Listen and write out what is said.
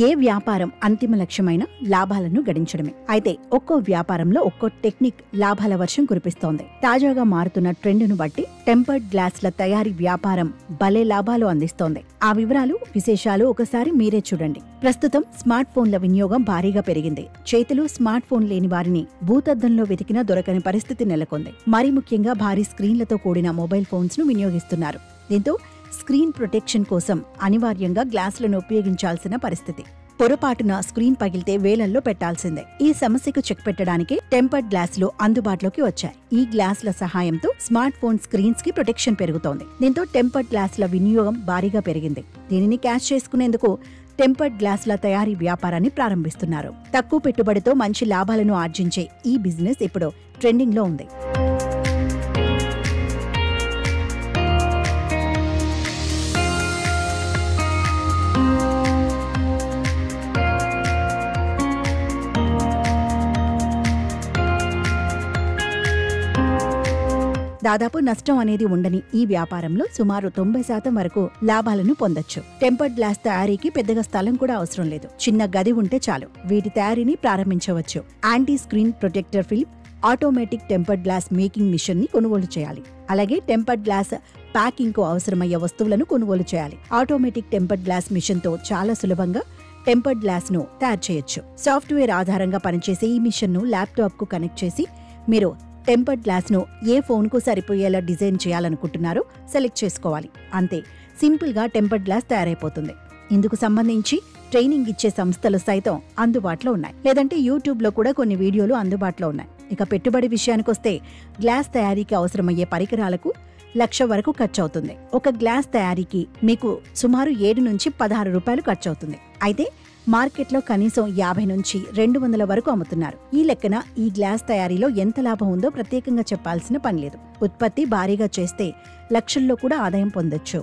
ఏ వ్యాపారం అంతిమ లక్ష్యమైన లాభాలను గడించడమే. అయితే ఒక్కో వ్యాపారంలో ఒక్కో టెక్నిక్ లాభాల వర్షం కురిపిస్తోంది. తాజాగా మారుతున్న ట్రెండ్ను బట్టి టెంపర్డ్ గ్లాస్ల తయారీ వ్యాపారం భలే లాభాలు అందిస్తోంది. ఆ వివరాలు, విశేషాలు ఒకసారి మీరే చూడండి. ప్రస్తుతం స్మార్ట్ ఫోన్ల వినియోగం భారీగా పెరిగింది. చేతిలో స్మార్ట్ ఫోన్ లేని వారిని భూతద్దంలో వెతికినా దొరకని పరిస్థితి నెలకొంది. మరీ ముఖ్యంగా భారీ స్క్రీన్లతో కూడిన మొబైల్ ఫోన్స్ ను వినియోగిస్తున్నారు. దీంతో స్క్రీన్ ప్రొటెక్షన్ కోసం అనివార్యంగా గ్లాసులను ఉపయోగించాల్సిన పరిస్థితి. పొరపాటున స్క్రీన్ పగిలితే వేలల్లో పెట్టాల్సిందే. ఈ సమస్యకు చెక్ పెట్టడానికి టెంపర్డ్ గ్లాసులు అందుబాటులోకి వచ్చాయి. ఈ గ్లాసుల సహాయంతో స్మార్ట్ ఫోన్ స్క్రీన్స్ కి ప్రొటెక్షన్ పెరుగుతోంది. దీంతో టెంపర్డ్ గ్లాసుల వినియోగం భారీగా పెరిగింది. దీనిని క్యాష్ చేసుకునేందుకు టెంపర్డ్ గ్లాసుల తయారీ వ్యాపారాన్ని ప్రారంభిస్తున్నారు. తక్కువ పెట్టుబడితో మంచి లాభాలను ఆర్జించే ఈ బిజినెస్ ఇప్పుడు ట్రెండింగ్ లో ఉంది. దాదాపు నష్టం అనేది ఉండని ఈ వ్యాపారంలో సుమారు 90% వరకు లాభాలను పొందొచ్చు. టెంపర్డ్ గ్లాస్ తయారీకి పెద్దగా స్థలం కూడా అవసరం లేదు. చిన్న గది ఉంటే చాలు వీటి తయారీని ప్రారంభించవచ్చు. Anti screen protector film, automatic tempered glass making machine ని కొనుగోలు చేయాలి. అలాగే టెంపర్డ్ గ్లాస్ ప్యాకింగ్ కు అవసరమయ్యే వస్తువులను కొనుగోలు చేయాలి. ఆటోమేటిక్ టెంపర్డ్ గ్లాస్ మిషన్ తో చాలా సులభంగా టెంపర్డ్ గ్లాస్ ను తయారు చేయొచ్చు. సాఫ్ట్వేర్ ఆధారంగా పనిచేసే ఈ మిషన్ ను ల్యాప్టాప్ కు కనెక్ట్ చేసి మీరు టెంపర్డ్ గ్లాస్ ను ఏ ఫోన్ కు సరిపోయేలా డిజైన్ చేయాలనుకుంటున్నారో సెలెక్ట్ చేసుకోవాలి. అంతే, సింపుల్ గా టెంపర్డ్ గ్లాస్ తయారైపోతుంది. ఇందుకు సంబంధించి ట్రైనింగ్ ఇచ్చే సంస్థలు సైతం అందుబాటులో ఉన్నాయి. లేదంటే యూట్యూబ్ లో కూడా కొన్ని వీడియోలు అందుబాటులో ఉన్నాయి. ఇక పెట్టుబడి విషయానికొస్తే గ్లాస్ తయారీకి అవసరమయ్యే పరికరాలకు 1,00,000 వరకు ఖర్చవుతుంది. ఒక గ్లాస్ తయారీకి మీకు సుమారు 7 నుంచి 16 రూపాయలు ఖర్చవుతుంది. అయితే మార్కెట్లో కనీసం 50 నుంచి 200 వరకు అమ్ముతున్నారు. ఈ లెక్కన ఈ గ్లాస్ తయారీలో ఎంత లాభం ఉందో ప్రత్యేకంగా చెప్పాల్సిన పనిలేదు. ఉత్పత్తి భారీగా చేస్తే లక్షల్లో కూడా ఆదాయం పొందొచ్చు.